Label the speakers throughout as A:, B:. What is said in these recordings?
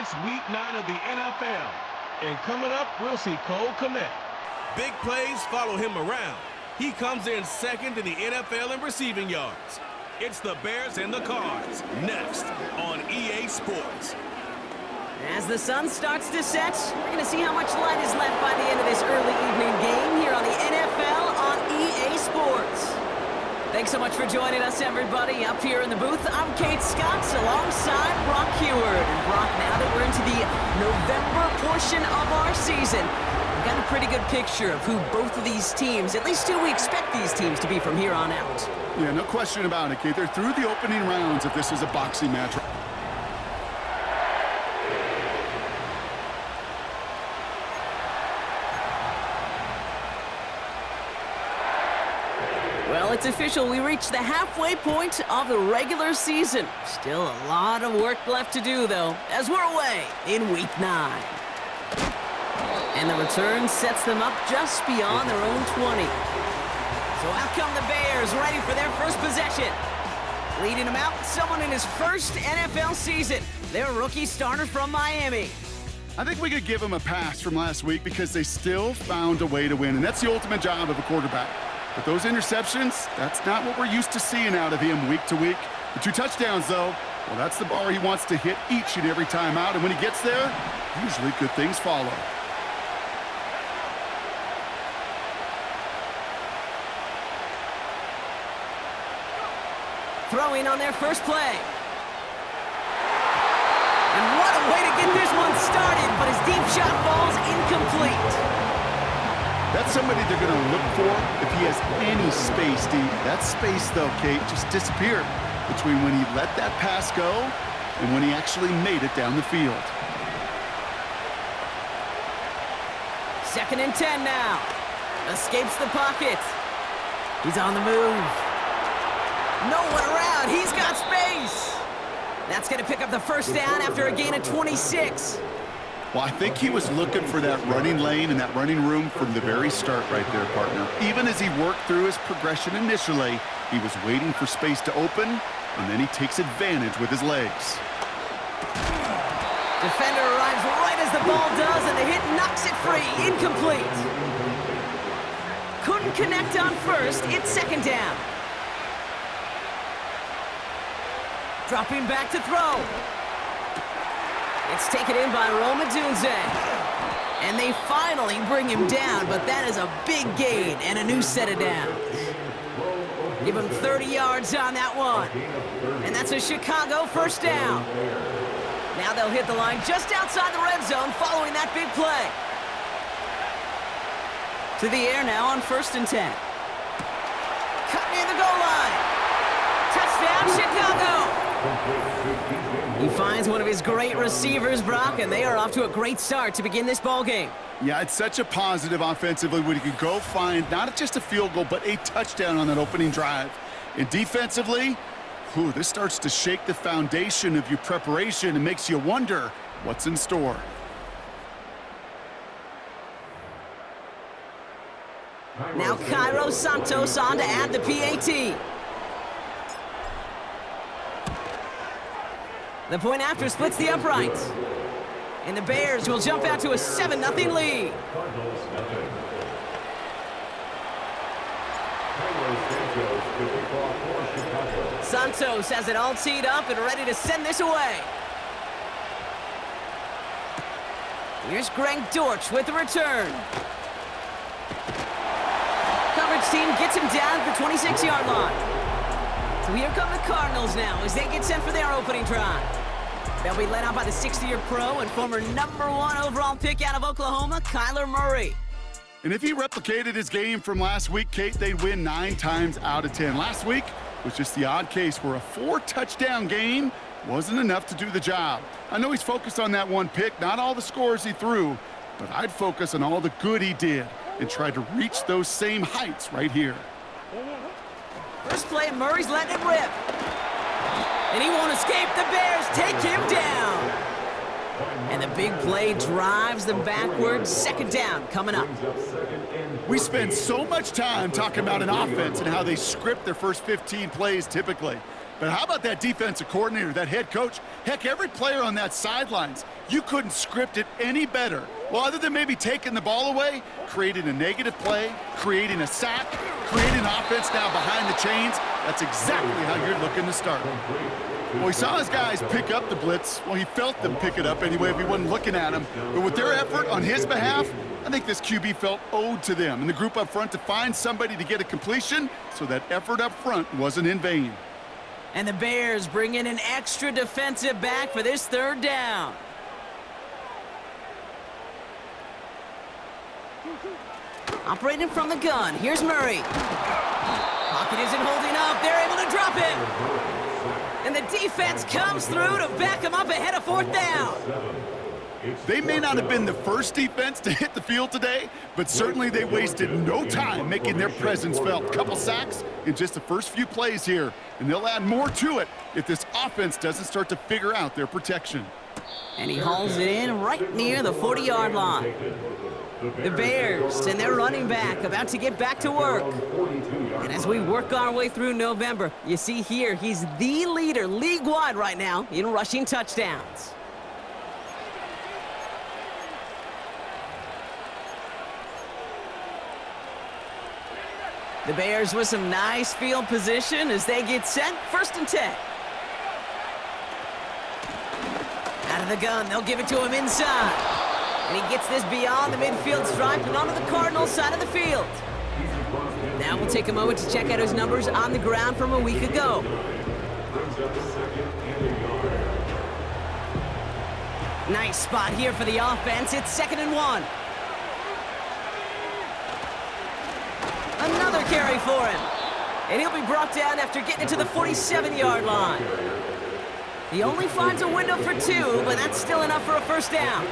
A: It's week 9 of the NFL. And coming up, we'll see Cole Kmet.
B: Big plays follow him around. He comes in second in the NFL in receiving yards. It's the Bears and the Cards, next on EA Sports.
C: As the sun starts to set, we're going to see how much light is left by the end of this early evening game here on the NFL on EA Sports. Thanks so much for joining us, everybody. Up here in the booth, I'm Kate Scott alongside Brock Heward. And Brock, now that we're into the November portion of our season, we've got a pretty good picture of who both of these teams, at least who we expect these teams to be from here on out.
D: Yeah, no question about it, Kate. They're through the opening rounds if this is a boxing match.
C: Well, it's official. We reached the halfway point of the regular season. Still a lot of work left to do, though, as we're away in Week 9. And the return sets them up just beyond their own 20. So out come the Bears, ready for their first possession. Leading them out, someone in his first NFL season. Their rookie starter from Miami.
D: I think we could give them a pass from last week because they still found a way to win, and that's the ultimate job of a quarterback. But those interceptions, that's not what we're used to seeing out of him week to week. The 2 touchdowns, though, well, that's the bar he wants to hit each and every time out. And when he gets there, usually good things follow.
C: Throwing on their first play. And what a way to get this one started, but his deep shot falls incomplete.
D: That's somebody they're going to look for if he has any space deep. That space, though, Kate, just disappeared between when he let that pass go and when he actually made it down the field.
C: 2nd and 10 now. Escapes the pocket. He's on the move. No one around. He's got space. That's going to pick up the first down after a gain of 26.
D: Well, I think he was looking for that running lane and that running room from the very start right there, partner. Even as he worked through his progression initially, he was waiting for space to open, and then he takes advantage with his legs.
C: Defender arrives right as the ball does, and the hit knocks it free. Incomplete. Couldn't connect on first. It's 2nd down. Dropping back to throw. It's taken in by Roma Dunze. And they finally bring him down, but that is a big gain and a new set of downs. Give him 30 yards on that one. And that's a Chicago first down. Now they'll hit the line just outside the red zone following that big play. To the air now on 1st and 10. Cut near the goal line. Touchdown, Chicago. He finds one of his great receivers, Brock, and they are off to a great start to begin this ballgame.
D: Yeah, it's such a positive offensively when he could go find not just a field goal, but a touchdown on that opening drive. And defensively, this starts to shake the foundation of your preparation and makes you wonder what's in store.
C: Now Cairo Santos on to add the PAT. The point after splits the uprights. And the Bears will jump out to a 7-0 lead. Santos has it all teed up and ready to send this away. Here's Greg Dortch with the return. Coverage team gets him down at the 26-yard line. So here come the Cardinals now as they get set for their opening drive. They'll be led out by the 60-year pro and former #1 overall pick out of Oklahoma, Kyler Murray.
D: And if he replicated his game from last week, Kate, they'd win 9 times out of 10. Last week was just the odd case where a 4-touchdown game wasn't enough to do the job. I know he's focused on that one pick, not all the scores he threw, but I'd focus on all the good he did and try to reach those same heights right here.
C: First play, Murray's letting it rip. And he won't escape. The Bears take him down. And the big play drives them backwards. Second down coming up.
D: We spend so much time talking about an offense and how they script their first 15 plays typically. But how about that defensive coordinator, that head coach? Heck, every player on that sidelines, you couldn't script it any better. Well, other than maybe taking the ball away, creating a negative play, creating a sack, creating an offense now behind the chains, that's exactly how you're looking to start. Well, he saw his guys pick up the blitz. Well, he felt them pick it up anyway if he wasn't looking at them. But with their effort on his behalf, I think this QB felt owed to them and the group up front to find somebody to get a completion, so that effort up front wasn't in vain.
C: And the Bears bring in an extra defensive back for this third down. Operating from the gun, here's Murray. Pocket isn't holding up, they're able to drop it. And the defense comes through to back him up ahead of fourth down.
D: They may not have been the first defense to hit the field today, but certainly they wasted no time making their presence felt. Couple sacks in just the first few plays here, and they'll add more to it if this offense doesn't start to figure out their protection.
C: And he hauls it in right near the 40-yard line. The Bears and their running back about to get back to work. And as we work our way through November, you see here he's the leader league-wide right now in rushing touchdowns. The Bears with some nice field position as they get set. 1st and 10. Out of the gun, they'll give it to him inside. And he gets this beyond the midfield stripe and onto the Cardinals side of the field. Now we'll take a moment to check out his numbers on the ground from a week ago. Nice spot here for the offense. It's 2nd and 1. Another carry for him. And he'll be brought down after getting it to the 47-yard line. He only finds a window for 2, but that's still enough for a first down.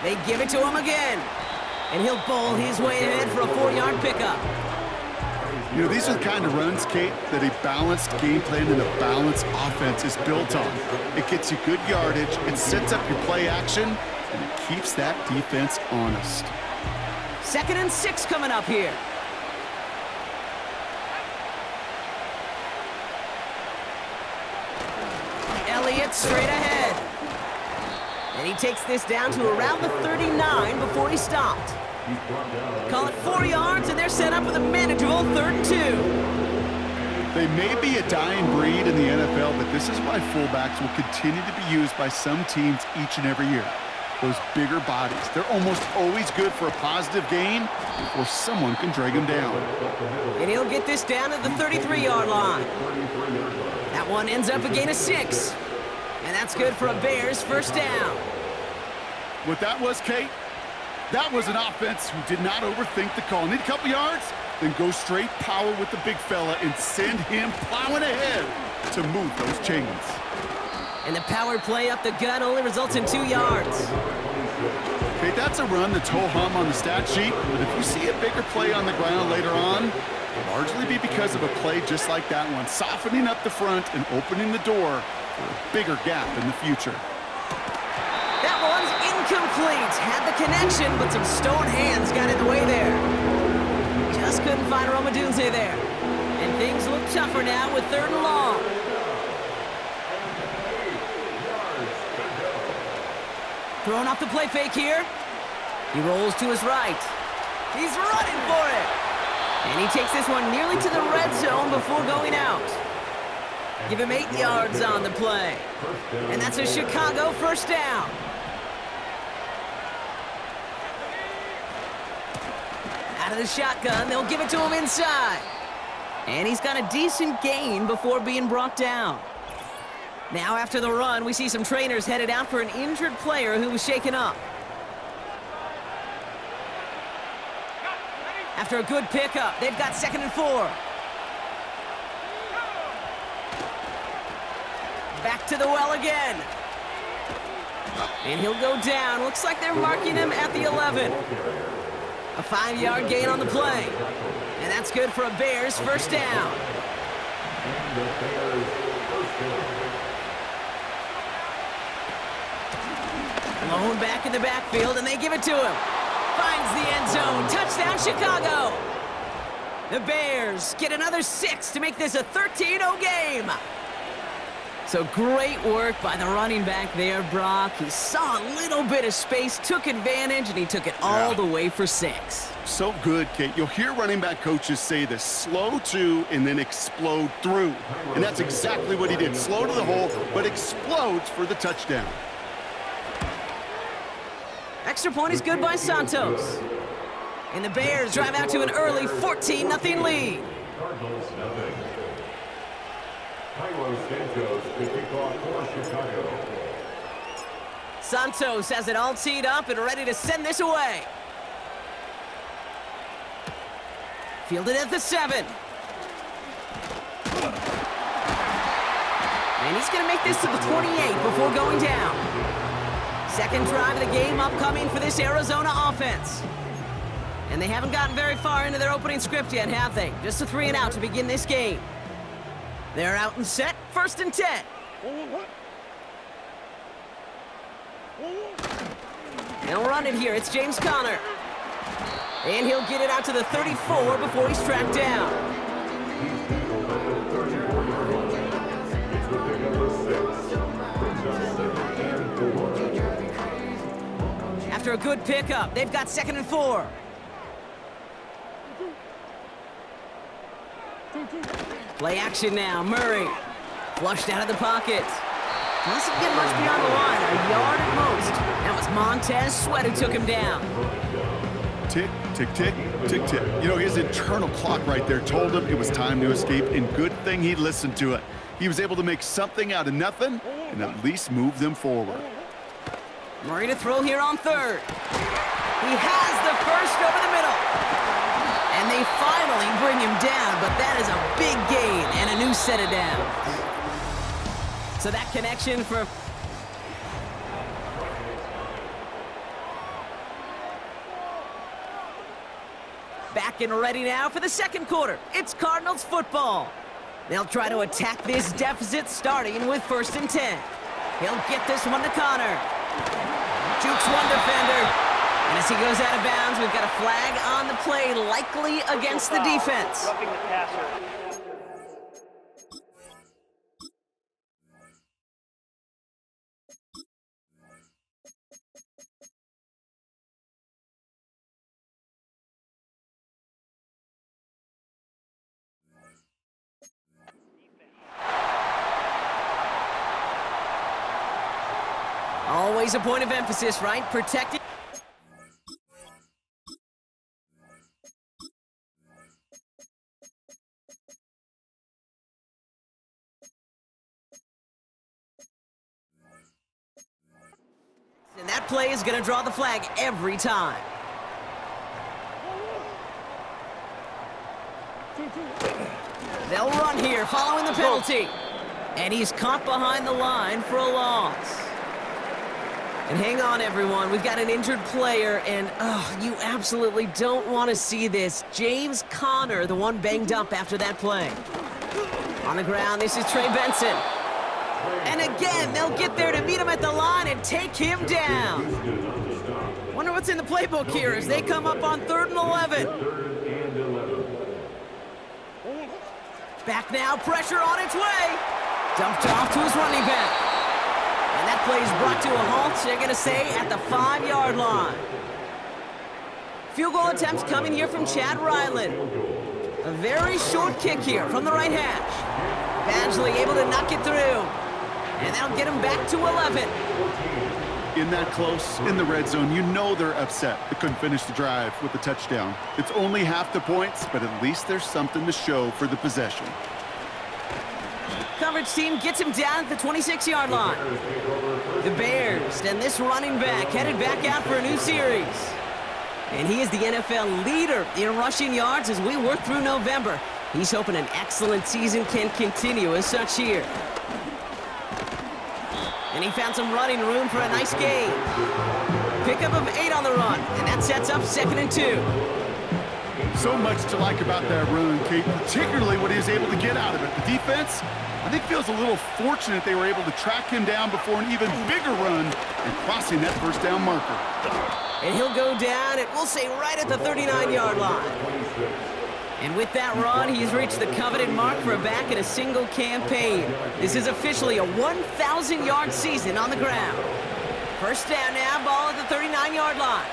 C: They give it to him again. And he'll bowl his way ahead for a 4-yard pickup.
D: You know, these are the kind of runs, Kate, that a balanced game plan and a balanced offense is built on. It gets you good yardage, it sets up your play action, and it keeps that defense honest.
C: 2nd and 6 coming up here. Elliott straight ahead. And he takes this down to around the 39 before he stopped. Call it 4 yards, and they're set up with a manageable 3rd and 2.
D: They may be a dying breed in the NFL, but this is why fullbacks will continue to be used by some teams each and every year. Those bigger bodies, they're almost always good for a positive gain before someone can drag them down.
C: And he'll get this down to the 33-yard line. That one ends up a gain of 6. And that's good for a Bears first down.
D: What that was, Kate, that was an offense who did not overthink the call. Need a couple yards? Then go straight power with the big fella and send him plowing ahead to move those chains.
C: And the power play up the gut only results in 2 yards.
D: Okay, that's a run that's ho-hum on the stat sheet, but if you see a bigger play on the ground later on, it'll largely be because of a play just like that one, softening up the front and opening the door for a bigger gap in the future.
C: That one's incomplete. Had the connection, but some stone hands got in the way there. Just couldn't find Romadunze there. And things look tougher now with 3rd and long. Throwing off the play fake here. He rolls to his right. He's running for it. And he takes this one nearly to the red zone before going out. Give him 8 yards on the play. And that's a Chicago first down. Out of the shotgun, they'll give it to him inside. And he's got a decent gain before being brought down. Now after the run, we see some trainers headed out for an injured player who was shaken up. After a good pickup, they've got 2nd and 4. Back to the well again. And he'll go down. Looks like they're marking him at the 11. A 5-yard gain on the play. And that's good for a Bears first down. Blown back in the backfield, and they give it to him. Finds the end zone. Touchdown, Chicago. The Bears get another 6 to make this a 13-0 game. So great work by the running back there, Brock. He saw a little bit of space, took advantage, and he took it all the way for 6.
D: So good, Kate. You'll hear running back coaches say this: slow to and then explode through. And that's exactly what he did. Slow to the hole, but explodes for the touchdown.
C: Extra point is good by Santos. And the Bears drive out to an early 14-0 lead.
E: Cardinals nothing. Carlos Santos to kick off for Chicago.
C: Santos has it all teed up and ready to send this away. Fielded at the 7. And he's going to make this to the 28 before going down. Second drive of the game upcoming for this Arizona offense. And they haven't gotten very far into their opening script yet, have they? Just a 3 and out to begin this game. They're out and set, 1st and 10. They'll run it here. It's James Conner. And he'll get it out to the 34 before he's tracked down. After a good pickup, they've got 2nd and 4. Play action now. Murray flushed out of the pocket. Doesn't get much beyond the line, a yard at most. That was Montez Sweat who took him down.
D: Tick, tick, tick, tick, tick. You know, his internal clock right there told him it was time to escape, and good thing he listened to it. He was able to make something out of nothing and at least move them forward.
C: Murray to throw here on 3rd. He has the first over the middle. And they finally bring him down, but that is a big gain and a new set of downs. So that connection for... Back and ready now for the 2nd quarter. It's Cardinals football. They'll try to attack this deficit starting with 1st and 10. He'll get this one to Conner. Jukes one defender. And as he goes out of bounds, we've got a flag on the play, likely against the defense.
F: Roughing the passer.
C: Always a point of emphasis, right? Protecting. And that play is going to draw the flag every time. They'll run here following the penalty. And he's caught behind the line for a loss. And hang on, everyone. We've got an injured player, and you absolutely don't want to see this. James Conner, the one banged up after that play. On the ground, this is Trey Benson. And again, they'll get there to meet him at the line and take him down. Wonder what's in the playbook here as they come up on 3rd and 11. Back now, pressure on its way. Dumped off to his running back. And that play is brought to a halt, they're going to say, at the 5-yard line. Field goal attempts coming here from Chad Ryland. A very short kick here from the right hash. Badgley able to knock it through. And that'll get him back to 11.
D: In that close, in the red zone, you know they're upset. They couldn't finish the drive with the touchdown. It's only half the points, but at least there's something to show for the possession.
C: Coverage team gets him down at the 26-yard line. The Bears and this running back headed back out for a new series. And he is the NFL leader in rushing yards as we work through November. He's hoping an excellent season can continue as such here. And he found some running room for a nice gain. Pickup of 8 on the run, and that sets up 2nd and 2.
D: So much to like about that run, Kate, particularly what he was able to get out of it. The defense I think feels a little fortunate they were able to track him down before an even bigger run and crossing that first down marker.
C: And he'll go down, and we'll say right at the 39-yard line. And with that run, he's reached the coveted mark for a back in a single campaign. This is officially a 1,000-yard season on the ground. First down now, ball at the 39-yard line.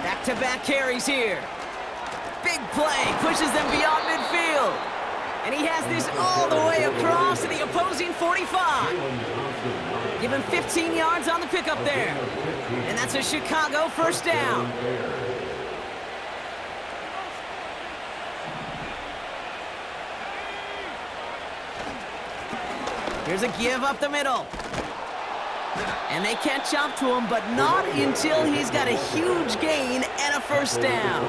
C: Back-to-back carries here. Big play, pushes them beyond midfield. And he has this all the way across to the opposing 45. Give him 15 yards on the pickup there. And that's a Chicago first down. Here's a give up the middle. And they catch up to him, but not until he's got a huge gain and a first down.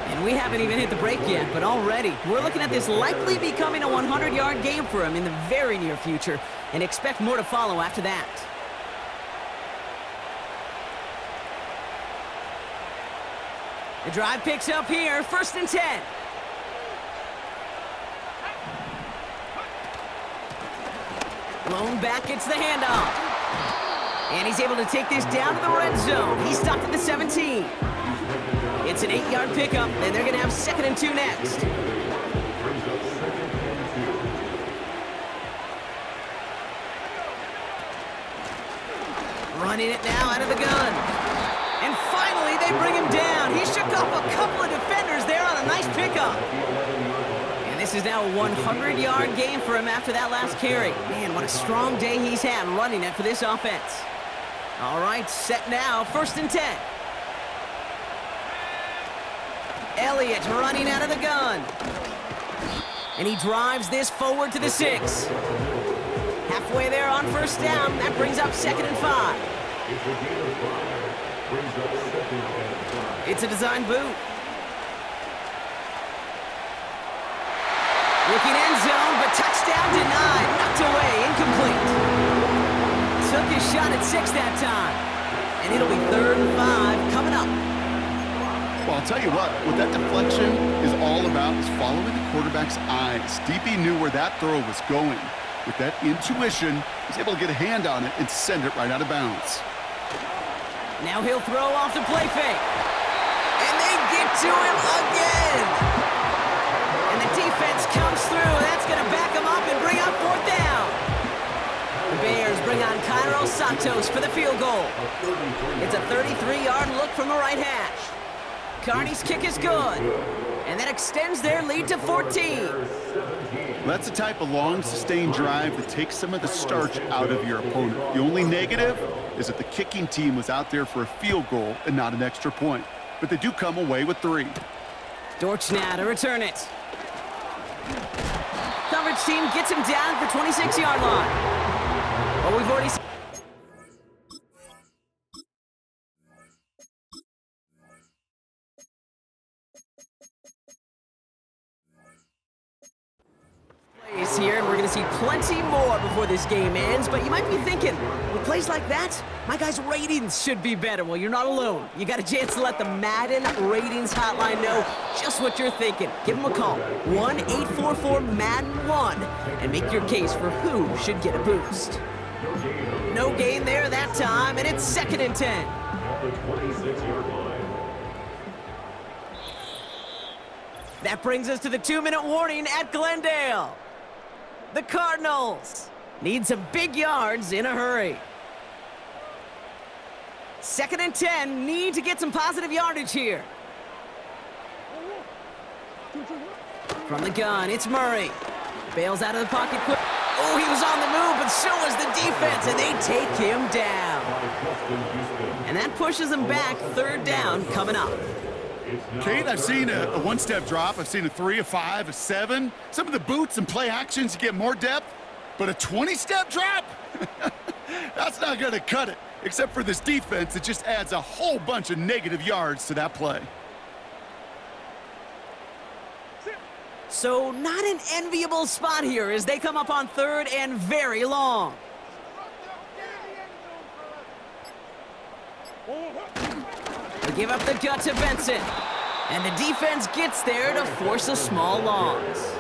C: And we haven't even hit the break yet, but already we're looking at this likely becoming a 100-yard game for him in the very near future, and expect more to follow after that. The drive picks up here, 1st and 10. Lone back gets the handoff. And he's able to take this down to the red zone. He's stopped at the 17. It's an 8-yard pickup, and they're going to have 2nd and 2 next. Running it now out of the gun. And finally, they bring him down. He shook off a couple of defenders there on a nice pickup. This is now a 100-yard game for him after that last carry. Man, what a strong day he's had running it for this offense. All right, set now, 1st and 10. Elliott running out of the gun. And he drives this forward to the 6. Halfway there on 1st down, that brings up 2nd and 5. It's a design boot. Looking end zone, but touchdown denied. Knocked away, incomplete. Took his shot at 6 that time. And it'll be 3rd and 5 coming up.
D: Well, I'll tell you what that deflection is all about is following the quarterback's eyes. DB knew where that throw was going. With that intuition, he's able to get a hand on it and send it right out of bounds.
C: Now he'll throw off the play fake. And they get to him again. And the defense comes through. That's going to back him up and bring up 4th down. The Bears bring on Cardinals Santos for the field goal. It's a 33-yard look from the right hash. Carney's kick is good. And that extends their lead to 14.
D: That's the type of long, sustained drive that takes some of the starch out of your opponent. The only negative is that the kicking team was out there for a field goal and not an extra point. But they do come away with 3.
C: Dortch now to return it. Coverage team gets him down at the 26-yard line. Well, we've already seen plays here, and we're going to see plenty more before this game ends. But you might be thinking, with plays like that, my guys' ratings should be better. Well, you're not alone. You got a chance to let the Madden ratings hotline know just what you're thinking. Give them a call, 1-844-MADDEN-1, and make your case for who should get a boost. No gain there that time, and it's 2nd and 10. That brings us to the 2-minute warning at Glendale. The Cardinals need some big yards in a hurry. 2nd and 10, need to get some positive yardage here. From the gun, it's Murray. Bails out of the pocket quick. Oh, he was on the move, but so was the defense, and they take him down. And that pushes them back, 3rd down coming up.
D: Kate, I've seen a one-step drop. I've seen a 3, a 5, a 7. Some of the boots and play actions get more depth, but a 20-step drop? That's not going to cut it, except for this defense that just adds a whole bunch of negative yards to that play.
C: So not an enviable spot here as they come up on 3rd and very long. They give up the gut to Benson. And the defense gets there to force a small loss.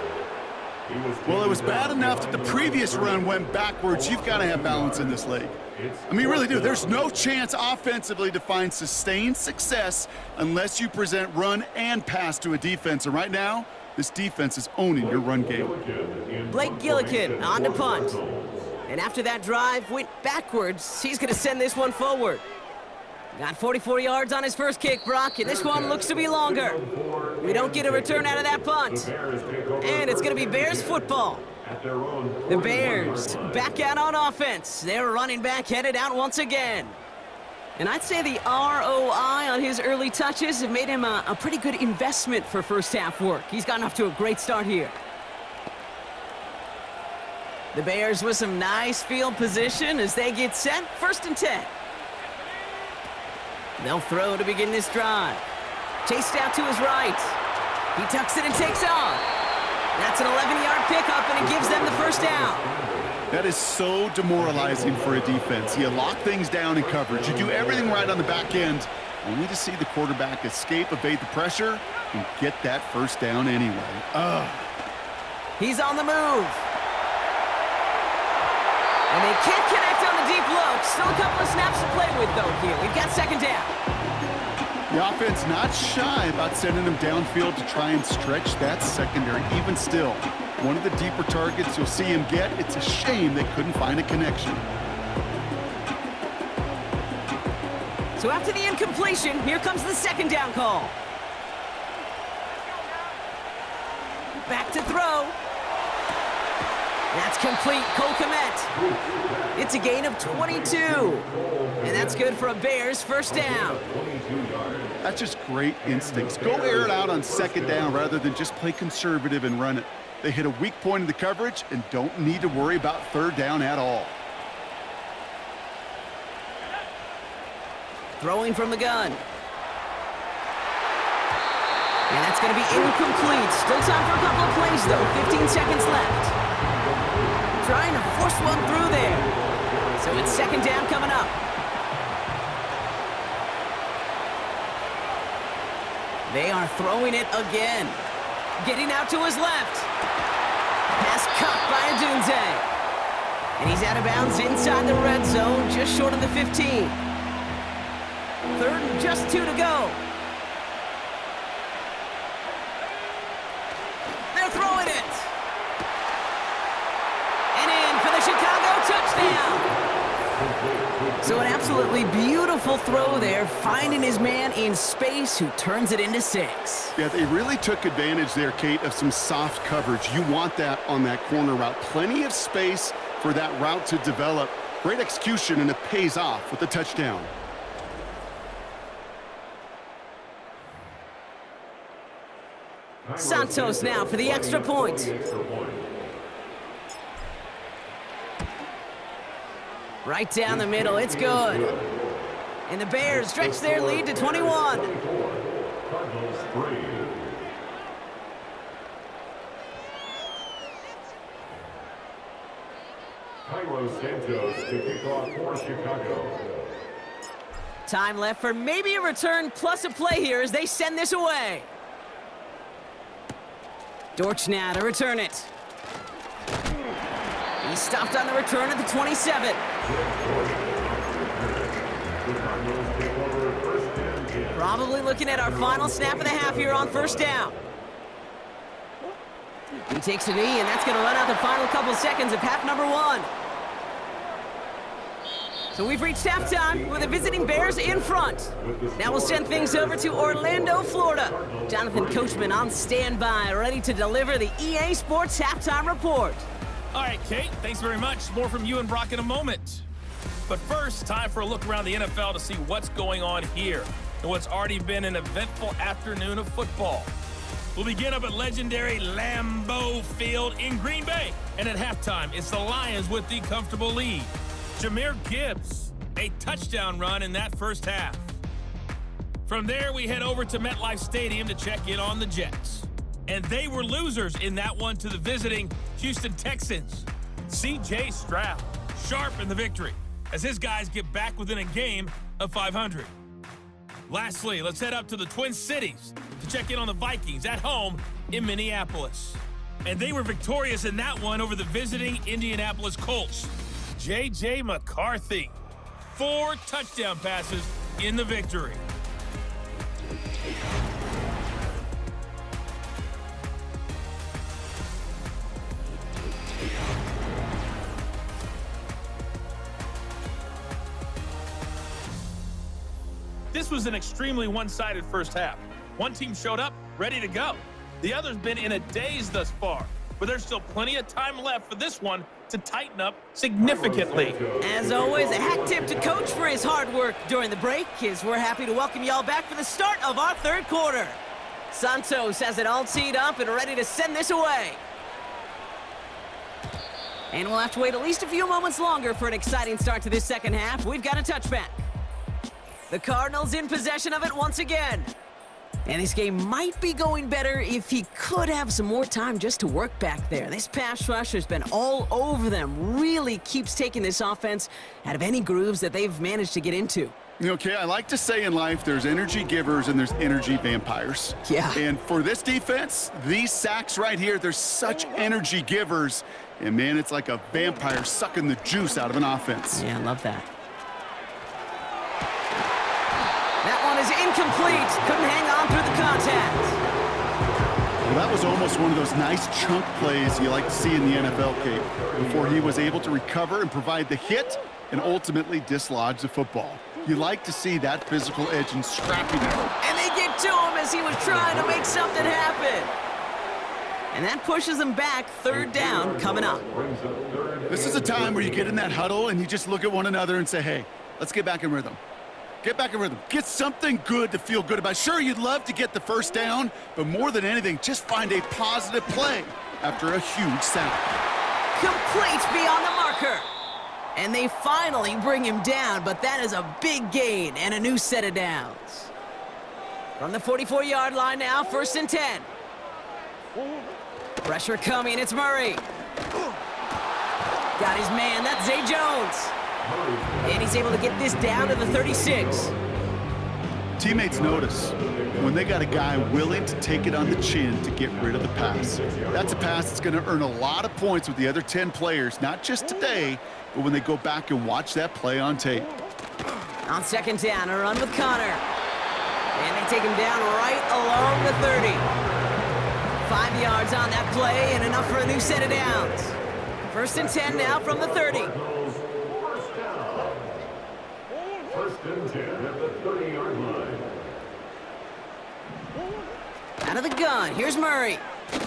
D: Well, it was bad enough that the previous run went backwards. You've got to have balance in this league. I mean, you really do. There's no chance offensively to find sustained success unless you present run and pass to a defense. And right now, this defense is owning your run game.
C: Blake Gillikin on to punt. And after that drive went backwards, he's going to send this one forward. Got 44 yards on his first kick, Brock, and this one looks to be longer. We don't get a return out of that punt. And it's going to be Bears football. The Bears back out on offense. Their running back headed out once again. And I'd say the ROI on his early touches have made him a pretty good investment for first half work. He's gotten off to a great start here. The Bears with some nice field position as they get set. 1st and 10. They'll throw to begin this drive. Chased out to his right. He tucks it and takes off. That's an 11-yard pickup, and it gives them the first down.
D: That is so demoralizing for a defense. You lock things down in coverage. You do everything right on the back end, only to see the quarterback escape, evade the pressure, and get that first down anyway.
C: He's on the move. And they can't connect on the deep look. Still a couple of snaps to play with, though, here. We've got 2nd down.
D: The offense not shy about sending them downfield to try and stretch that secondary. Even still, one of the deeper targets you'll see him get. It's a shame they couldn't find a connection.
C: So after the incompletion, here comes the 2nd down call. Back to throw. That's complete. Cole Kmet. It's a gain of 22. And that's good for a Bears first down.
D: That's just great instincts. Go air it out on 2nd down rather than just play conservative and run it. They hit a weak point in the coverage and don't need to worry about 3rd down at all.
C: Throwing from the gun. And that's going to be incomplete. Still time for a couple of plays, though. 15 seconds left. Trying to force one through there. So it's 2nd down coming up. They are throwing it again. Getting out to his left. Pass caught by Adunze. And he's out of bounds inside the red zone, just short of the 15. 3rd and just 2 to go. They're throwing it. And in for the Chicago touchdown. So an absolutely beautiful throw there, finding his man in space who turns it into 6.
D: Yeah, they really took advantage there, Kate, of some soft coverage. You want that on that corner route. Plenty of space for that route to develop. Great execution, and it pays off with a touchdown.
C: Santos now for the extra point. Right down the middle, it's good. And the Bears stretch their lead to 21.
E: Cardinals 3. Cairo Santos to kick off for Chicago.
C: Time left for maybe a return plus a play here as they send this away. Dortch now to return it. He stopped on the return at the 27. Probably looking at our final snap of the half here on 1st down. He takes a knee, and that's going to run out the final couple seconds of half number 1. So we've reached halftime with the visiting Bears in front. Now we'll send things over to Orlando, Florida. Jonathan Coachman on standby, ready to deliver the EA Sports Halftime Report.
F: All right, Kate, thanks very much. More from you and Brock in a moment. But first, time for a look around the NFL to see what's going on here and what's already been an eventful afternoon of football. We'll begin up at legendary Lambeau Field in Green Bay. And at halftime, it's the Lions with the comfortable lead. Jahmyr Gibbs, a touchdown run in that first half. From there, we head over to MetLife Stadium to check in on the Jets. And they were losers in that one to the visiting Houston Texans. C.J. Stroud, sharp in the victory, as his guys get back within a game of 500. Lastly, let's head up to the Twin Cities to check in on the Vikings at home in Minneapolis. And they were victorious in that one over the visiting Indianapolis Colts. J.J. McCarthy, 4 touchdown passes in the victory. This was an extremely one-sided first half. One team showed up, ready to go. The other's been in a daze thus far, but there's still plenty of time left for this one to tighten up significantly.
C: As always, a hat tip to Coach for his hard work during the break, as we're happy to welcome y'all back for the start of our third quarter. Santos has it all teed up and ready to send this away. And we'll have to wait at least a few moments longer for an exciting start to this second half. We've got a touchback. The Cardinals in possession of it once again. And this game might be going better if he could have some more time just to work back there. This pass rush has been all over them. Really keeps taking this offense out of any grooves that they've managed to get into.
D: Okay, I like to say in life there's energy givers and there's energy vampires.
C: Yeah.
D: And for this defense, these sacks right here, they're such energy givers. And man, it's like a vampire sucking the juice out of an offense.
C: Yeah, I love that. That one is incomplete. Couldn't hang on through the contact.
D: Well, that was almost one of those nice chunk plays you like to see in the NFL, Kate, before he was able to recover and provide the hit and ultimately dislodge the football. You like to see that physical edge and scrappiness.
C: And they get to him as he was trying to make something happen. And that pushes them back. Third down coming up.
D: This is a time where you get in that huddle and you just look at one another and say, hey, let's get back in rhythm. Get back in rhythm. Get something good to feel good about. Sure, you'd love to get the first down, but more than anything, just find a positive play after a huge sack.
C: Complete beyond the marker. And they finally bring him down, but that is a big gain and a new set of downs. From the 44-yard line now, 1st and 10. Pressure coming, it's Murray. Got his man, that's Zay Jones. And he's able to get this down to the 36.
D: Teammates notice when they got a guy willing to take it on the chin to get rid of the pass. That's a pass that's going to earn a lot of points with the other 10 players, not just today, but when they go back and watch that play on tape.
C: On 2nd down, a run with Connor. And they take him down right along the 30. 5 yards on that play and enough for a new set of downs. 1st and 10 now from the 30.
E: 1st and 10 at the 30-yard line.
C: Out of the gun, here's Murray.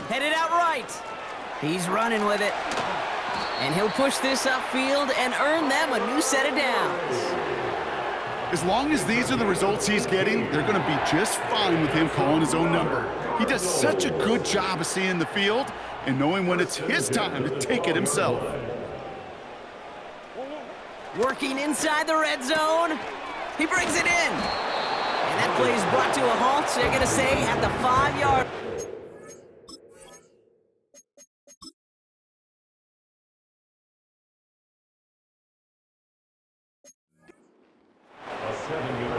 C: Headed out right. He's running with it. And he'll push this upfield and earn them a new set of downs.
D: As long as these are the results he's getting, they're going to be just fine with him calling his own number. He does such a good job of seeing the field and knowing when it's his time to take it himself.
C: Working inside the red zone. He brings it in. And that play is brought to a halt, they're going to say, at the 5-yard.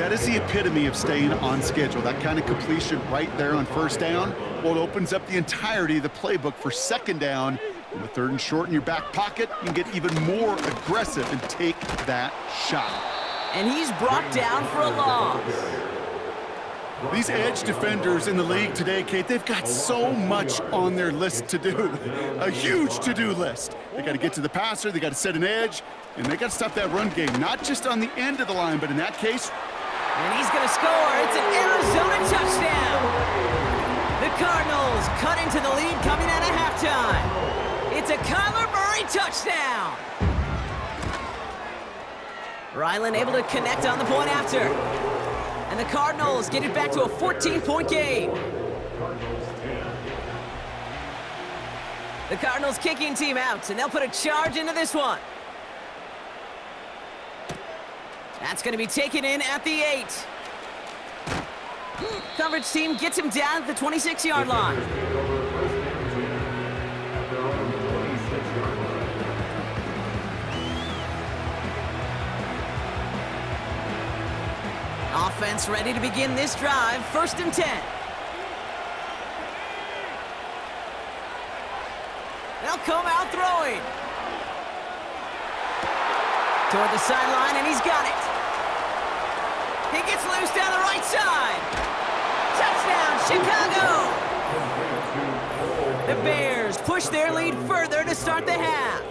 D: That is the epitome of staying on schedule. That kind of completion right there on 1st down. Well, it opens up the entirety of the playbook for 2nd down. In the 3rd and short in your back pocket, you can get even more aggressive and take that shot.
C: And he's brought down for a loss.
D: These edge defenders in the league today, Kate, they've got so much on their list to do. A huge to-do list. They got to get to the passer, they got to set an edge, and they got to stop that run game, not just on the end of the line, but in that case.
C: And he's going to score. It's an Arizona touchdown. The Cardinals cut into the lead coming out of halftime. It's a Kyler Murray touchdown. Ryland able to connect on the point after. And the Cardinals get it back to a 14-point game. The Cardinals kicking team out, and they'll put a charge into this one. That's going to be taken in at the 8. Coverage team gets him down at the 26-yard line. offense ready to begin this drive. 1st and 10. They'll come out throwing. Toward the sideline, and he's got it. He gets loose down the right side. Touchdown, Chicago! The Bears push their lead further to start the half.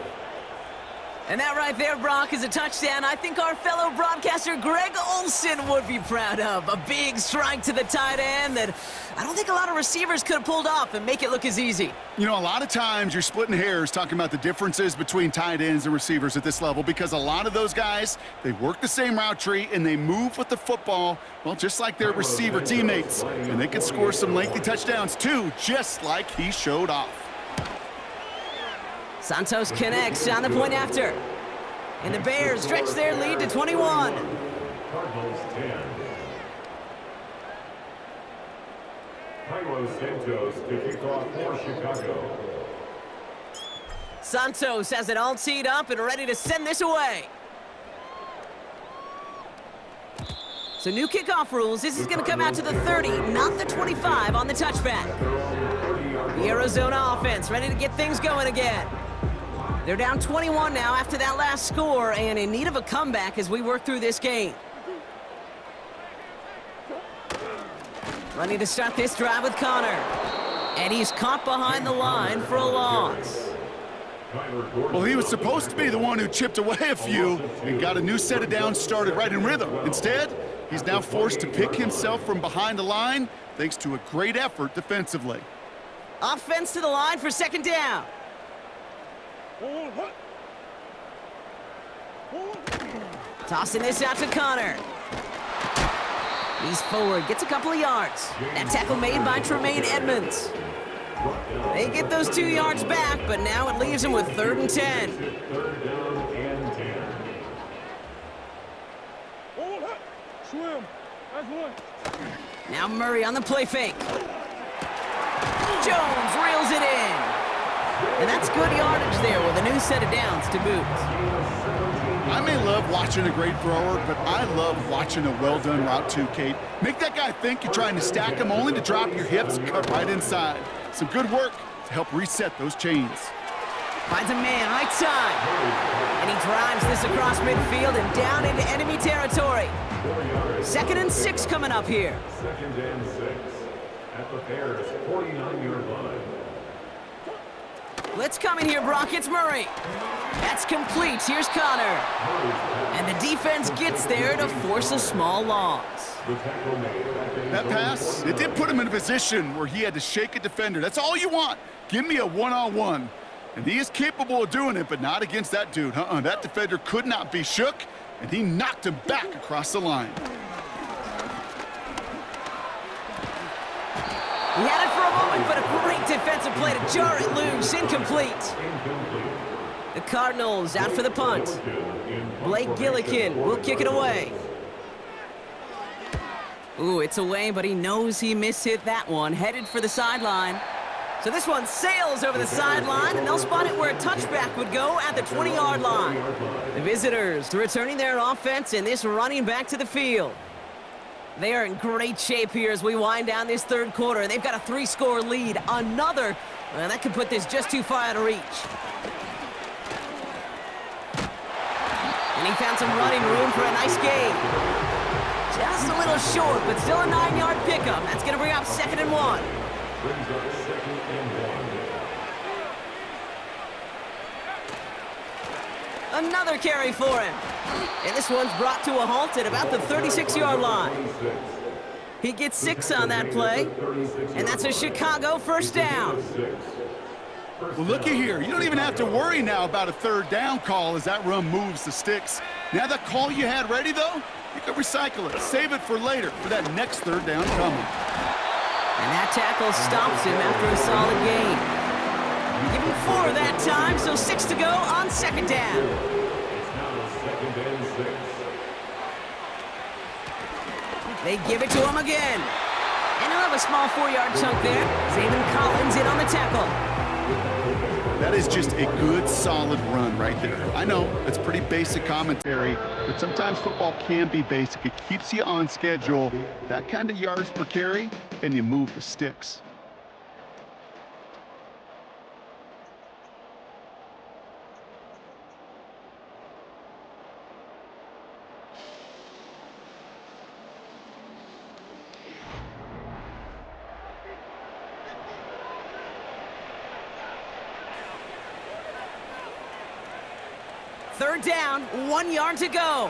C: And that right there, Brock, is a touchdown I think our fellow broadcaster Greg Olsen would be proud of. A big strike to the tight end that I don't think a lot of receivers could have pulled off and make it look as easy.
D: You know, a lot of times you're splitting hairs talking about the differences between tight ends and receivers at this level because a lot of those guys, they work the same route tree and they move with the football, well, just like their receiver teammates. And they can score some lengthy touchdowns too, just like he showed off.
C: Santos connects on the point after. And the Bears stretch their lead to 21.
E: Cardinals 10. Carlos Santos to kick off for Chicago.
C: Santos has it all teed up and ready to send this away. So new kickoff rules. This is going to come out to the 30, not the 25 on the touchback. The Arizona offense ready to get things going again. They're down 21 now after that last score and in need of a comeback as we work through this game. Ready to start this drive with Connor. And he's caught behind the line for a loss.
D: Well, he was supposed to be the one who chipped away a few and got a new set of downs started right in rhythm. Instead, he's now forced to pick himself from behind the line thanks to a great effort defensively.
C: Offense to the line for 2nd down. Tossing this out to Connor. He's forward, gets a couple of yards. That tackle made by Tremaine Edmonds. They get those 2 yards back, but now it leaves him with 3rd and 10.
E: Third down and 10.
C: Now Murray on the play fake. Jones reels it in. And that's good yardage there with a new set of downs to boot.
D: I may love watching a great thrower, but I love watching a well-done route too, Kate. Make that guy think you're trying to stack him only to drop your hips, cut right inside. Some good work to help reset those chains.
C: Finds a man right side. And he drives this across midfield and down into enemy territory. 2nd and 6 coming up here.
E: 2nd and 6 at the Bears' 49-yard line.
C: Let's come in here, Brock. It's Murray. That's complete. Here's Connor. And the defense gets there to force a small loss.
D: That pass, it did put him in a position where he had to shake a defender. That's all you want. Give me a one-on-one. And he is capable of doing it, but not against that dude. That defender could not be shook, and he knocked him back across the line.
C: He had it for a moment, but a great defensive play to jar it loose. Incomplete. The Cardinals out for the punt. Blake Gillikin will kick it away. Ooh, it's away, but he knows he mishit that one. Headed for the sideline. So this one sails over the sideline, and they'll spot it where a touchback would go at the 20-yard line. The visitors returning their offense and this running back to the field. They are in great shape here as we wind down this 3rd quarter. They've got a 3-score lead. Another, well, that could put this just too far out of reach. And he found some running room for a nice gain. Just a little short, but still a 9-yard pickup. That's going to bring up 2nd and 1.
E: Brings up 2nd and 1.
C: Another carry for him. And this one's brought to a halt at about the 36-yard line. He gets 6 on that play. And that's a Chicago 1st down.
D: Well, looky here. You don't even have to worry now about a 3rd down call as that run moves the sticks. Now that call you had ready, though, you can recycle it. Save it for later for that next 3rd down coming.
C: And that tackle stops him after a solid gain. Give him 4 that time, so 6 to go on 2nd down.
E: It's now 2nd and 6.
C: They give it to him again. And he'll have a small 4-yard chunk there. Zayvon Collins in on the tackle.
D: That is just a good, solid run right there. I know, it's pretty basic commentary, but sometimes football can be basic. It keeps you on schedule, that kind of yards per carry, and you move the sticks.
C: Third down, 1 yard to go.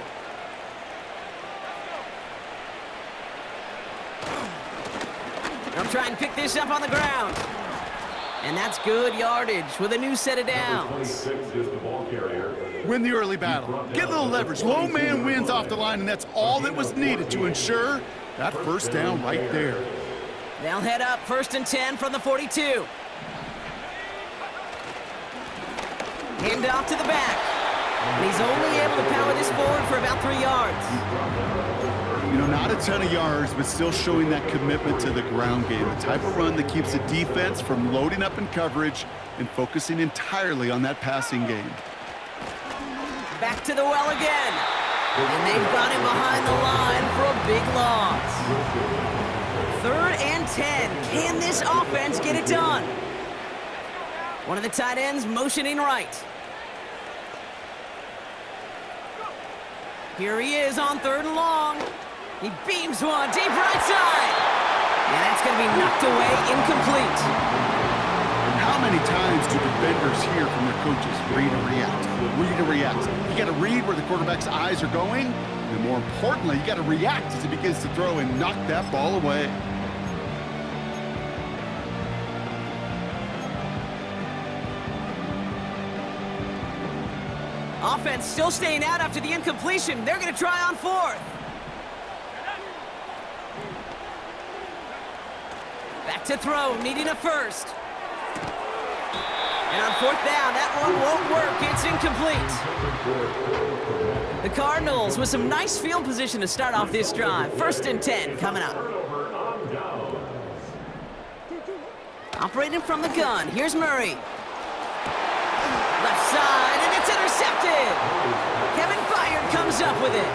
C: They'll try and pick this up on the ground. And that's good yardage with a new set of downs.
D: Win the early battle. Get a little leverage. Low man wins off the line, and that's all that was needed to ensure that first down right there.
C: They'll head up 1st and 10 from the 42. Hand off to the back. And he's only able to power this forward for about 3 yards.
D: You know, not a ton of yards, but still showing that commitment to the ground game. The type of run that keeps the defense from loading up in coverage and focusing entirely on that passing game.
C: Back to the well again. And they've got him behind the line for a big loss. 3rd and 10. Can this offense get it done? One of the tight ends motioning right. Here he is on 3rd and long. He beams one deep right side. And that's going to be knocked away, incomplete.
D: How many times do defenders hear from their coaches, read and react, read and react? You got to read where the quarterback's eyes are going, and more importantly, you got to react as he begins to throw and knock that ball away.
C: Offense still staying out after the incompletion. They're going to try on 4th. Back to throw, needing a first. And on 4th down, that one won't work. It's incomplete. The Cardinals with some nice field position to start off this drive. 1st and 10 coming up. Operating from the gun. Here's Murray. Left side, and it's intercepted. Kevin Byard comes up with it.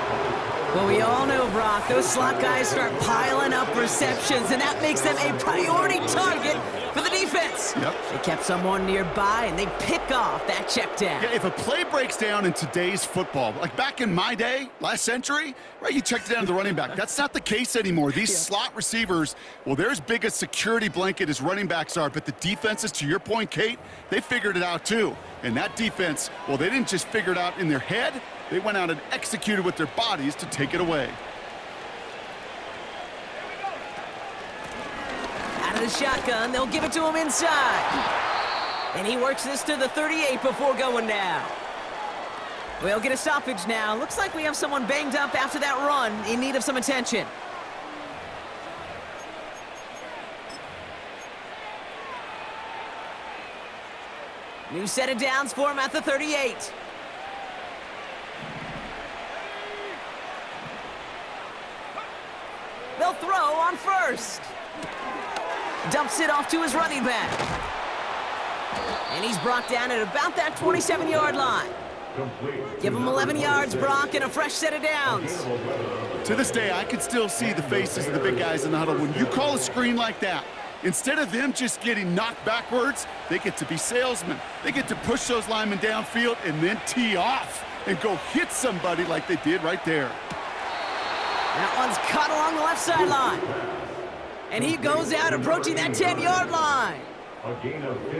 C: Well, we all know, Brock, those slot guys start piling up receptions, and that makes them a priority target for the defense.
D: Yep.
C: They kept someone nearby, and they pick off that check down.
D: Yeah, if a play breaks down in today's football, like back in my day, last century, right, you checked it down to the running back. That's not the case anymore. These slot receivers, well, they're as big a security blanket as running backs are, but the defenses, to your point, Kate, they figured it out too. And that defense, well, they didn't just figure it out in their head. They went out and executed with their bodies to take it away.
C: Out of the shotgun, they'll give it to him inside. And he works this to the 38 before going down. We'll get a stoppage now. Looks like we have someone banged up after that run in need of some attention. New set of downs for him at the 38. They'll throw on 1st. Dumps it off to his running back. And he's brought down at about that 27-yard line. Give him 11 yards, Brock, and a fresh set of downs.
D: To this day, I can still see the faces of the big guys in the huddle. When you call a screen like that, instead of them just getting knocked backwards, they get to be salesmen. They get to push those linemen downfield and then tee off and go hit somebody like they did right there.
C: That one's cut along the left sideline. And he goes out approaching that 10-yard line.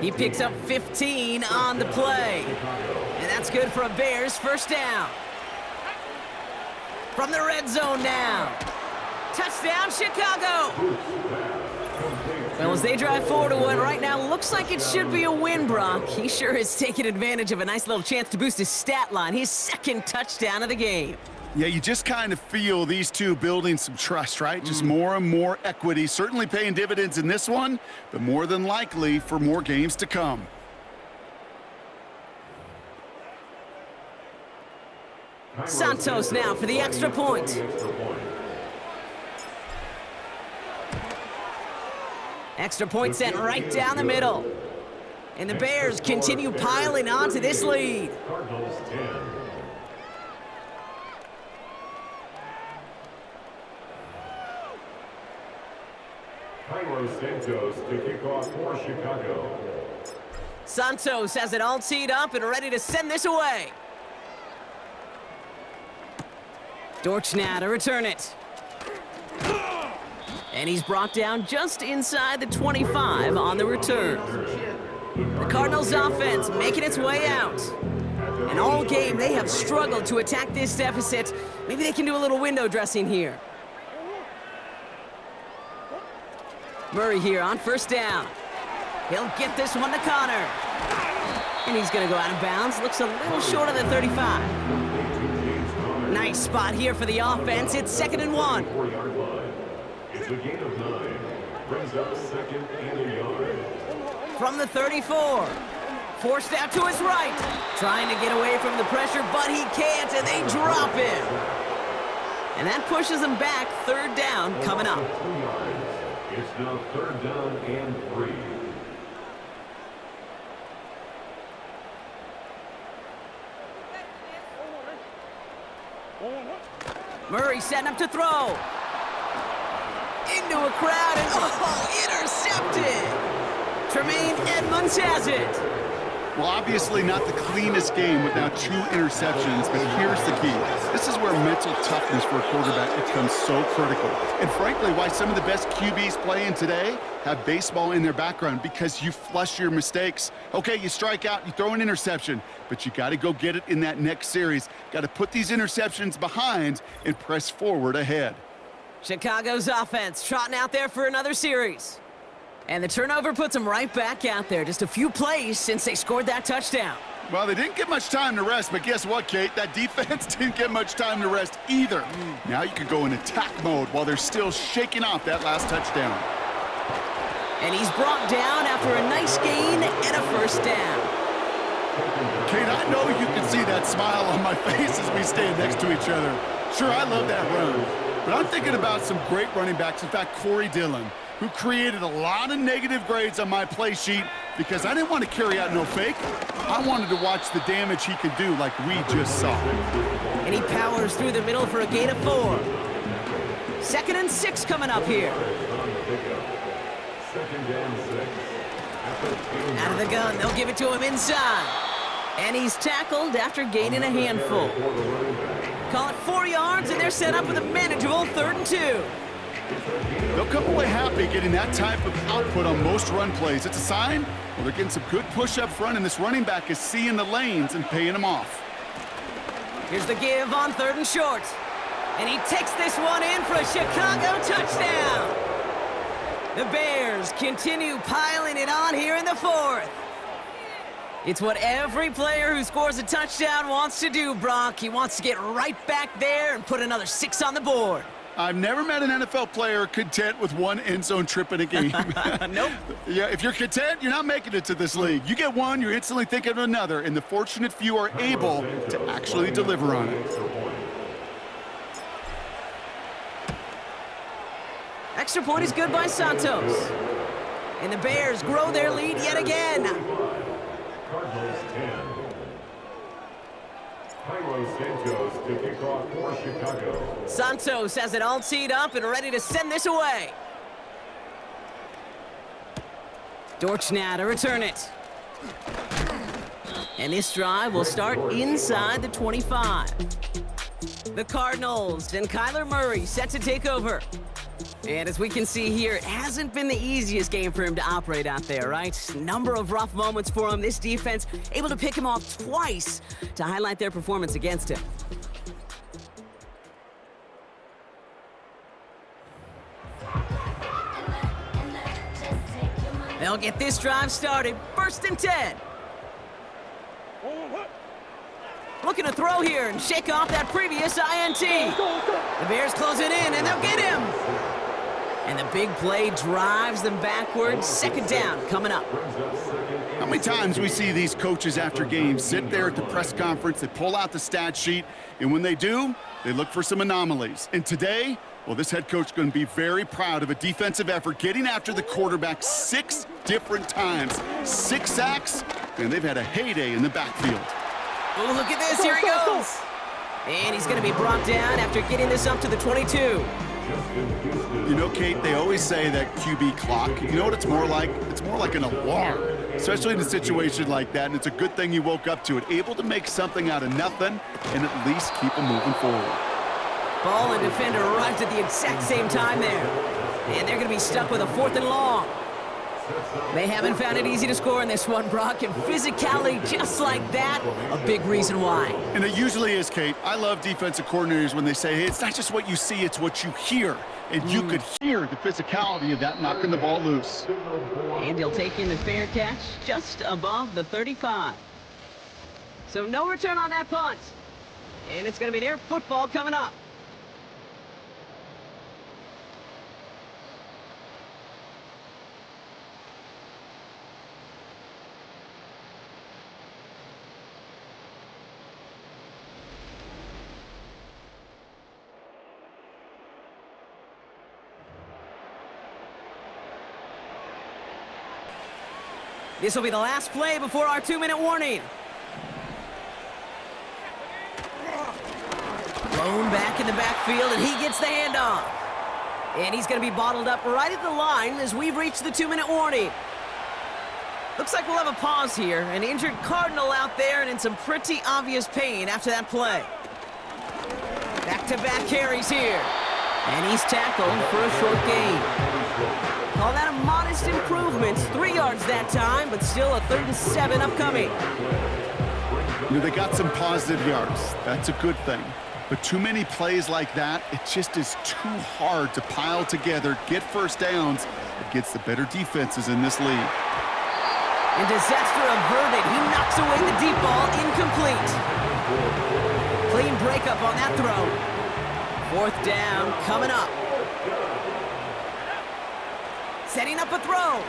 C: He picks up 15 on the play. And that's good for a Bears first down. From the red zone now. Touchdown, Chicago. Well, as they drive forward to one right now, looks like it should be a win, Brock. He sure has taken advantage of a nice little chance to boost his stat line. His 2nd touchdown of the game.
D: Yeah, you just kind of feel these two building some trust, right? Just more and more equity, certainly paying dividends in this one, but more than likely for more games to come.
C: Santos now for the extra point. Extra point sent right down the middle. And the Bears continue piling on to this lead.
E: Santos to kick off for Chicago.
C: Santos has it all teed up and ready to send this away. Dortchner to return it. And he's brought down just inside the 25 on the return. The Cardinals offense making its way out. And all game, they have struggled to attack this deficit. Maybe they can do a little window dressing here. Murray here on first down. He'll get this one to Connor. And he's going to go out of bounds. Looks a little short of the 35. Nice spot here for the offense. It's 2nd and 1.
E: It's a gain of 9. Brings up 2nd and a yard.
C: From the 34. Forced out to his right. Trying to get away from the pressure, but he can't, and they drop him. And that pushes them back. 3rd down coming up.
E: It's now 3rd down and 3.
C: Murray setting up to throw. Into a crowd, and intercepted. Tremaine Edmonds has it.
D: Well, obviously not the cleanest game with now 2 interceptions, but here's the key. This is where mental toughness for a quarterback becomes so critical. And frankly, why some of the best QBs playing today have baseball in their background, because you flush your mistakes. Okay, you strike out, you throw an interception, but you got to go get it in that next series. Got to put these interceptions behind and press forward ahead.
C: Chicago's offense trotting out there for another series. And the turnover puts them right back out there. Just a few plays since they scored that touchdown.
D: Well, they didn't get much time to rest, but guess what, Kate? That defense didn't get much time to rest either. Now you could go in attack mode while they're still shaking off that last touchdown.
C: And he's brought down after a nice gain and a 1st down.
D: Kate, I know you can see that smile on my face as we stand next to each other. Sure, I love that run, but I'm thinking about some great running backs. In fact, Corey Dillon, who created a lot of negative grades on my play sheet because I didn't want to carry out no fake. I wanted to watch the damage he could do like we just saw.
C: And he powers through the middle for a gain of 4. 2nd and 6 coming up here. Out of the gun, they'll give it to him inside. And he's tackled after gaining a handful. Call it 4 yards, and they're set up with a manageable 3rd and 2.
D: They'll come away happy getting that type of output on most run plays. It's a sign, well, they're getting some good push up front, and this running back is seeing the lanes and paying them off.
C: Here's the give on 3rd and short. And he takes this one in for a Chicago touchdown. The Bears continue piling it on here in the 4th. It's what every player who scores a touchdown wants to do, Brock. He wants to get right back there and put another 6 on the board.
D: I've never met an NFL player content with 1 end zone trip in a game.
C: Nope.
D: Yeah, if you're content, you're not making it to this league. You get 1, you're instantly thinking of another, and the fortunate few are able to actually deliver on it.
C: Extra point is good by Santos. And the Bears grow their lead yet again.
E: Cardinals 10. Santos to kick off for Chicago.
C: Santos has it all teed up and ready to send this away. Dortchner to return it. And this drive will start inside the 25. The Cardinals and Kyler Murray set to take over. And as we can see here, it hasn't been the easiest game for him to operate out there, right? Number of rough moments for him. This defense able to pick him off twice to highlight their performance against him. They'll get this drive started. 1st and 10. Looking to throw here and shake off that previous INT. The Bears close it in, and they'll get him. And the big play drives them backwards. 2nd down coming up.
D: How many times we see these coaches after games sit there at the press conference, they pull out the stat sheet, and when they do, they look for some anomalies. And today, well, this head coach is going to be very proud of a defensive effort, getting after the quarterback 6 different times. 6 sacks, and they've had a heyday in the backfield.
C: Oh, look at this. Here he goes. And he's going to be brought down after getting this up to the 22.
D: You know, Kate, they always say that QB clock, you know what it's more like? It's more like an alarm, especially in a situation like that, and it's a good thing you woke up to it, able to make something out of nothing and at least keep them moving forward.
C: Ball and defender arrived at the exact same time there. And they're going to be stuck with a 4th and long. They haven't found it easy to score in this one, Brock, and physicality just like that, a big reason why.
D: And it usually is, Kate. I love defensive coordinators when they say, hey, it's not just what you see, it's what you hear. And you could hear the physicality of that knocking the ball loose.
C: And he'll take in the fair catch just above the 35. So no return on that punt. And it's going to be their football coming up. This will be the last play before our 2-minute warning. Blown back in the backfield, and he gets the handoff. And he's going to be bottled up right at the line as we've reached the 2-minute warning. Looks like we'll have a pause here. An injured Cardinal out there and in some pretty obvious pain after that play. Back-to-back carries here. And he's tackled for a short gain. Call that a modest improvement. 3 yards that time, but still a 3rd and 7 upcoming.
D: You know, they got some positive yards. That's a good thing. But too many plays like that, it just is too hard to pile together, get first downs against the better defenses in this league.
C: And disaster averted. He knocks away the deep ball, incomplete. Clean breakup on that throw. 4th down coming up. Setting up a throw.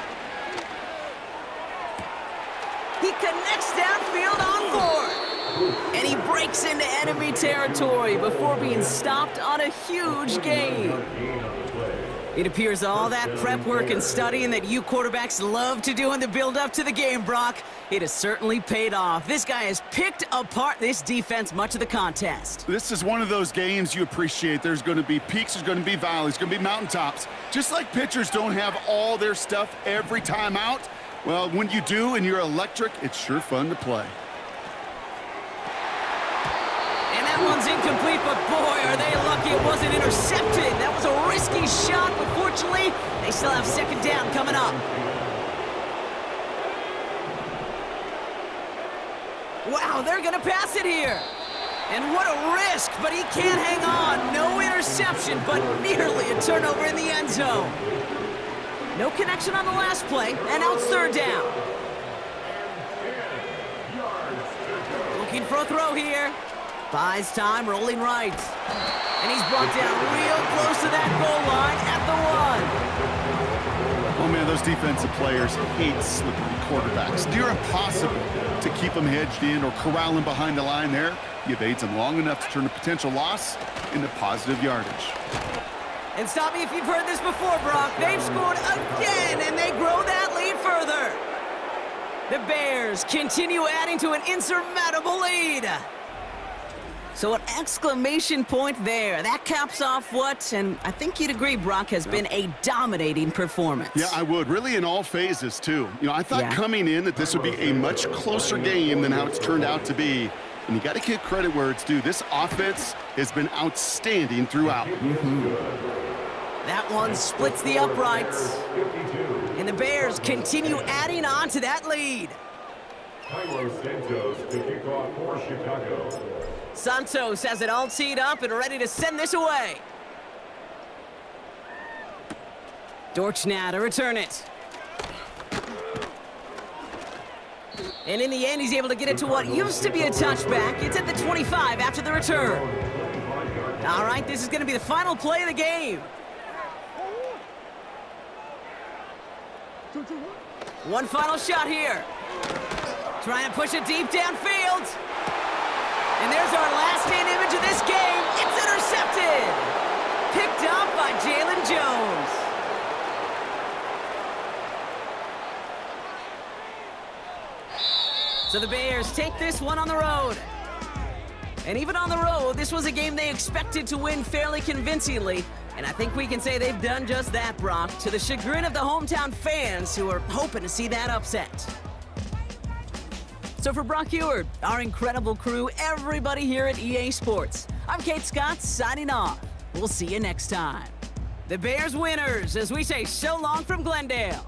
C: He connects downfield on 4th. And he breaks into enemy territory before being stopped on a huge gain. It appears all that prep work and studying that you quarterbacks love to do in the build-up to the game, Brock, it has certainly paid off. This guy has picked apart this defense much of the contest.
D: This is one of those games you appreciate. There's going to be peaks, there's going to be valleys, there's going to be mountaintops. Just like pitchers don't have all their stuff every time out, well, when you do and you're electric, it's sure fun to play.
C: And that one's incomplete, but boy, are they lucky it wasn't intercepted. That was a risky shot, but fortunately, they still have 2nd down coming up. Wow, they're going to pass it here. And what a risk, but he can't hang on. No interception, but nearly a turnover in the end zone. No connection on the last play, and now it's 3rd down. Looking for a throw here. Buys time, rolling right. And he's brought down real close to that goal line at the 1.
D: Oh, man, those defensive players hate slippery quarterbacks. Near impossible to keep them hedged in or corral them behind the line there. He evades them long enough to turn a potential loss into positive yardage.
C: And stop me if you've heard this before, Brock. They've scored again, and they grow that lead further. The Bears continue adding to an insurmountable lead. So an exclamation point there. That caps off what, and I think you'd agree, Brock, has been a dominating performance.
D: Yeah, I would. Really in all phases, too. You know, I thought coming in that this would be a much closer game than how it's turned out to be. And you got to give credit where it's due. This offense has been outstanding throughout.
C: That one splits the uprights. And the Bears continue adding on to that lead.
E: Santos to kick off for Chicago.
C: Santos has it all teed up and ready to send this away. Dortch now to return it. And in the end, he's able to get it to what used to be a touchback. It's at the 25 after the return. All right, this is going to be the final play of the game. One final shot here. Trying to push it deep downfield. And there's our last-stand image of this game. It's intercepted. Picked up by Jalen Jones. So the Bears take this one on the road. And even on the road, this was a game they expected to win fairly convincingly. And I think we can say they've done just that, Brock, to the chagrin of the hometown fans who are hoping to see that upset. So for Brock Heward, our incredible crew, everybody here at EA Sports, I'm Kate Scott signing off. We'll see you next time. The Bears winners as we say so long from Glendale.